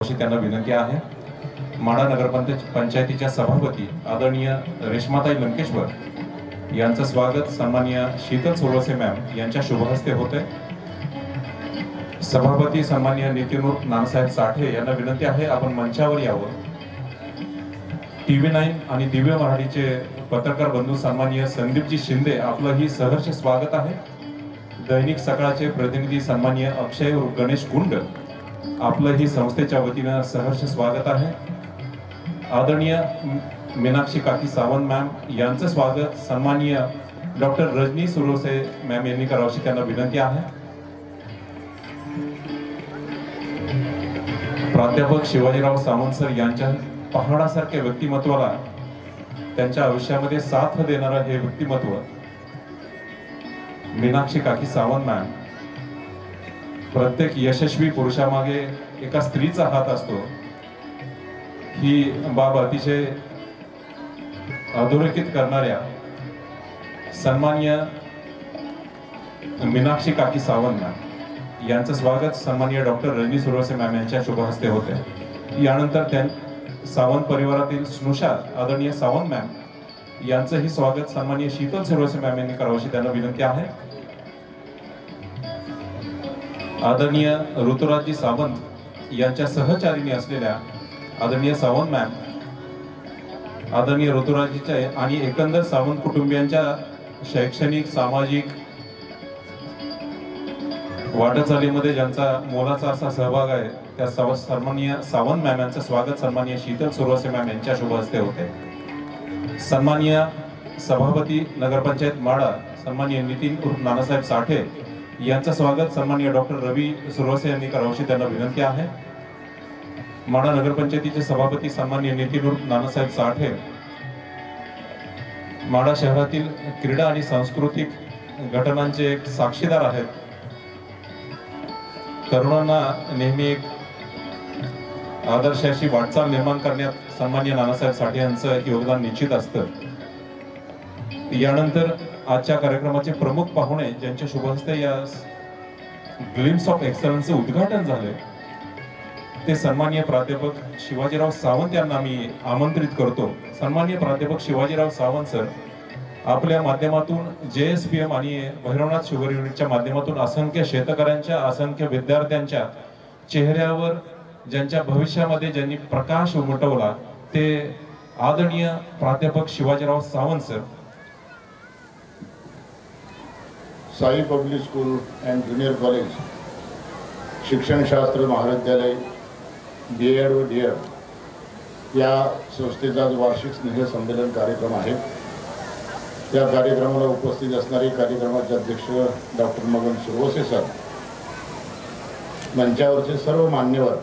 अशी त्यांना विनंती आहे। माढा नगरपंचायतीच्या सभापती आदरणीय रेश्माताई लंकेश्वर यांचं स्वागत सन्माननीय शीतल सोळवसे मॅम यांच्या शुभहस्ते होते। सभापती सन्माननीय नितीन नानासाहेब साठे यांना विनंती आहे आपण मंचावर यावं। TV9 आणि दिव्य मराठीचे पत्रकार बंधू सन्माननीय संदीपजी शिंदे आपलंही सहर्ष स्वागत आहे। दैनिक सकाळचे प्रतिनिधी सन्माननीय अक्षय गणेश गुंड आपलंही संस्थेच्या वतीने सहर्ष स्वागत आहे। आदरणीय मीनाक्षी काकी सावंत मॅम यांचं स्वागत सन्माननीय डॉक्टर रजनी सुरोसे मॅम यांनी करावशी त्यांना विनंती आहे। प्राध्यापक शिवाजीराव सावंत सर यांच्या पहाडासारख्या व्यक्तिमत्वाला त्यांच्या आयुष्यामध्ये साथ देणारा हे व्यक्तिमत्व मीनाक्षी काकी सावंत मॅम। प्रत्येक यशस्वी पुरुषामागे एका स्त्रीचा हात असतो ही बाब अतिशय अधोरेखित करणाऱ्या सन्माननीय मीनाक्षी काकी सावंत मॅम यांचं स्वागत सन्माननीय डॉक्टर रजनी सुरवसे मॅम यांच्या शुभहस्ते होते। यानंतर सावंत परिवारातील स्नुषा आदरणीय सावंत मॅम यांचंही स्वागत सन्माननीय शीतल सुरवसे मॅम यांनी करावशी त्यांना विनंती आहे। आदरणीय ऋतुराजजी सावंत यांच्या सहचारिणी असलेल्या आदरणीय सावंत मॅम आदरणीय ऋतुराजजीच्या आणि एकंदर सावंत कुटुंबियांच्या शैक्षणिक सामाजिक वाटचालीमध्ये ज्यांचा मोलाचा असा सहभाग आहे त्या सन्माननीय सावंत मॅम यांचं स्वागत सन्माननीय शीतल सुरवसे मॅम यांच्या शुभ हस्ते होते। सन्माननीय सभापती नगरपंचायत माढा सन्माननीय नितीन नानासाहेब साठे यांचं स्वागत सन्माननीय डॉक्टर रवी सुरवसे यांनी करावशी त्यांना विनंती आहे। माढा नगरपंचायतीचे सभापती सन्माननीय नितीन नानासाहेब साठे माढा शहरातील क्रीडा आणि सांस्कृतिक घटनांचे एक साक्षीदार आहेत। तरुणांना नेहमी एक आदर्शाची वाटचाल निर्माण करण्यात सन्माननीय नानासाहेब साठे यांचं योगदान निश्चित असतं। यानंतर आजच्या कार्यक्रमाचे प्रमुख पाहुणे ज्यांच्या शुभहस्ते या ग्लिम्स ऑफ एक्सलन्सचे उद्घाटन झाले ते सन्माननीय प्राध्यापक शिवाजीराव सावंत यांना मी आमंत्रित करतो। सन्माननीय प्राध्यापक शिवाजीराव सावंत सर आपल्या माध्यमातून JSPM आणि भैरवनाथ शुगर युनिटच्या माध्यमातून असंख्य शेतकऱ्यांच्या असंख्य विद्यार्थ्यांच्या चेहऱ्यावर ज्यांच्या भविष्यामध्ये ज्यांनी प्रकाश उमटवला ते आदरणीय प्राध्यापक Shivajirao Sawant sir. Sai public school and junior college शिक्षणशास्त्र महाविद्यालय B.Ed व D.Ed या संस्थेचा वार्षिक स्नेह संमेलन कार्यक्रम आहे। त्या कार्यक्रमाला उपस्थित असणारे कार्यक्रमाचे अध्यक्ष डॉक्टर मगन सुरवसे सर, मंचावरचे सर्व मान्यवर,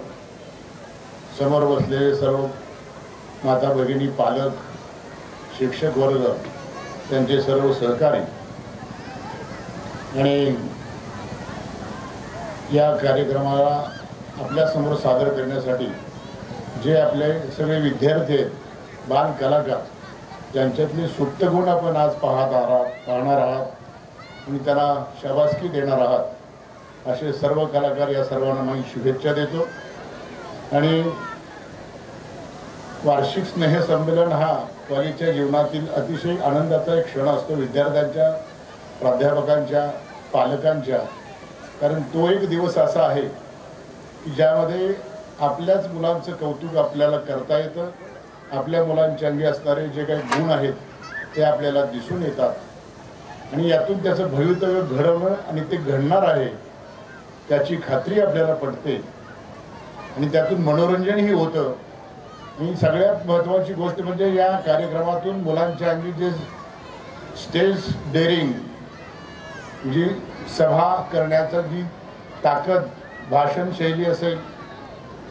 समोर बसलेले सर्व माता भगिनी, पालक, शिक्षक वर्ग, त्यांचे सर्व सहकारी आणि या कार्यक्रमाला आपल्या समोर सादर करण्यासाठी जे आपले सगळे विद्यार्थी आहेत, बाल कलाकार, त्यांच्यातले सुप्त गुण आपण आज पाहणार आहात आणि त्यांना शाबासकी देणार आहात असे सर्व कलाकार या सर्वांना मी शुभेच्छा देतो। आणि वार्षिक स्नेह संमेलन हा कॉलेजच्या जीवनातील अतिशय आनंदाचा एक क्षण असतो, विद्यार्थ्यांच्या, प्राध्यापकांच्या, पालकांच्या, कारण तो एक दिवस असा आहे की ज्यामध्ये आपल्याच मुलांचं कौतुक आपल्याला करता येतं, आपल्या मुलांच्या अंगी असणारे जे काही गुण आहेत ते आपल्याला दिसून येतात आणि यातून त्याचं भवितव्य घडवणं आणि ते घडणार आहे त्याची खात्री आपल्याला पडते आणि त्यातून मनोरंजनही होतं। आणि सगळ्यात महत्त्वाची गोष्ट म्हणजे या कार्यक्रमातून मुलांच्या अंगी जे स्टेज डेअरिंग, जी सभा करण्याचा जी ताकद, भाषण शैली असेल,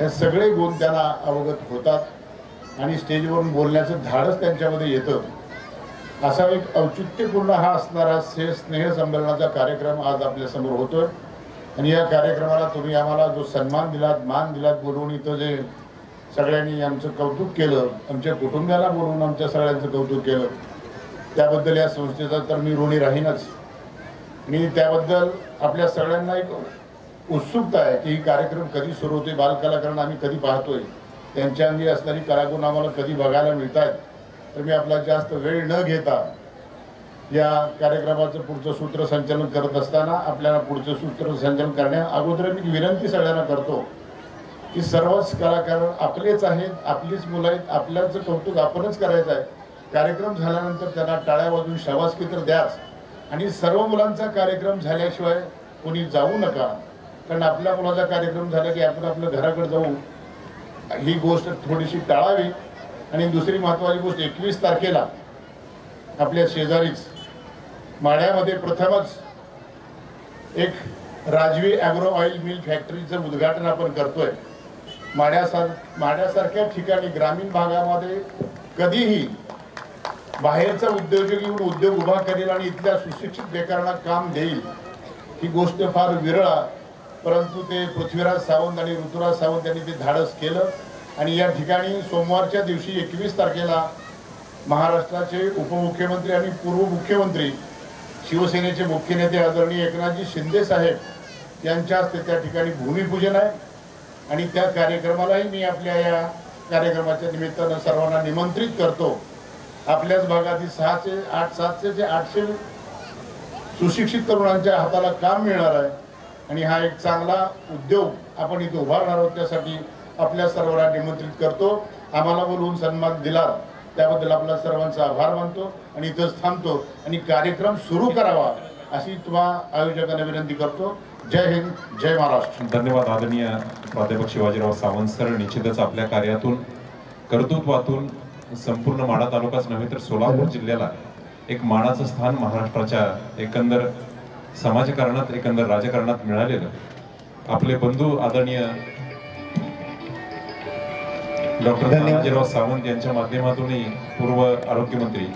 हे सगळे गुण त्यांना अवगत होतात आणि स्टेजवरून बोलण्याचं धाडस त्यांच्यामध्ये येतं। असा एक औचित्यपूर्ण हा असणारा स्नेह संमेलनाचा कार्यक्रम आज आपल्यासमोर होतोय आणि या कार्यक्रमाला तुम्ही आम्हाला जो सन्मान दिलात, मान दिलात, बोलवून इथं जे सगळ्यांनी आमचं कौतुक केलं, आमच्या कुटुंबाला बोलवून आमच्या सगळ्यांचं कौतुक केलं, त्याबद्दल या संस्थेचा तर मी ऋणी राहीनच आणि त्याबद्दल आपल्या सगळ्यांना एक उत्सुकता आहे की ही कार्यक्रम कधी सुरू होते, बालकलाकारांना आम्ही कधी पाहतोय, त्यांच्या अंगी असणारी कलागुण आम्हाला कधी बघायला मिळत आहेत. तर मी आपला जास्त वेळ न घेता या कार्यक्रमाचं पुढचं सूत्रसंचालन करत असताना आपल्याला पुढचं सूत्रसंचालन करण्या अगोदर मी विनंती सगळ्यांना करतो की सर्वच कलाकार आपलेच आहेत, आपलीच मुलं आहेत, आपल्याचं कौतुक आपणच करायचं आहे. कार्यक्रम झाल्यानंतर त्यांना टाळ्या वाजवून शाबासकी तर द्याच, आणि सर्व मुलांचा कार्यक्रम झाल्याशिवाय कोणी जाऊ नका, कारण आपल्या मुलाचा कार्यक्रम झाला की आपण आपल्या घराकडे जाऊ ही गोष्ट थोडीशी टाळावी. आणि दुसरी महत्त्वाची गोष्ट 21 तारखेला आपल्या शेजारीच माढ्यामध्ये प्रथमच एक राजवी ॲग्रो ऑइल मिल फॅक्टरीचं उद्घाटन आपण करतोय. माढ्यासारख्या ठिकाणी ग्रामीण भागामध्ये कधीही बाहेरचा उद्योजक येऊन उद्योग उभा करेल आणि इथल्या सुशिक्षित बेकारांना काम देईल ही गोष्ट फार विरळ आहे. परंतु ते पृथ्वीराज सावंत आणि ऋतुराज सावंत यांनी ते धाडस केलं आणि या ठिकाणी सोमवारच्या दिवशी 21 तारखेला महाराष्ट्राचे उपमुख्यमंत्री आणि पूर्व मुख्यमंत्री शिवसेनेचे मुख्य नेते आदरणीय एकनाथजी शिंदे साहेब यांच्या हस्ते त्या ठिकाणी भूमिपूजन आहे. आणि त्या कार्यक्रमालाही मी आपल्या या कार्यक्रमाच्या निमित्तानं सर्वांना निमंत्रित करतो. आपल्याच भागातील 700 ते 800 सुशिक्षित तरुणांच्या हाताला काम मिळणार आहे आणि हा एक चांगला उद्योग आपण इथे उभारणार आहोत. त्यासाठी आपल्या सर्वांना निमंत्रित करतो. आम्हाला बोलवून सन्मान दिला त्याबद्दल आपला सर्वांचा आभार मानतो आणि इथंच थांबतो आणि कार्यक्रम सुरू करावा अशी तुम्हा आयोजकांना विनंती करतो. जय हिंद, जय महाराष्ट्र. धन्यवाद आदरणीय प्राध्यापक शिवाजीराव सावंत सर. निश्चितच आपल्या कार्यातून कर्तृत्वातून संपूर्ण माढा तालुकाच नव्हे तर सोलापूर जिल्ह्याला एक मानाचं स्थान महाराष्ट्राच्या एकंदर समाजकारणात एकंदर राजकारणात मिळालेलं. आपले बंधू आदरणीय डॉक्टर तानाजीराव सावंत यांच्या माध्यमातूनही पूर्व आरोग्यमंत्री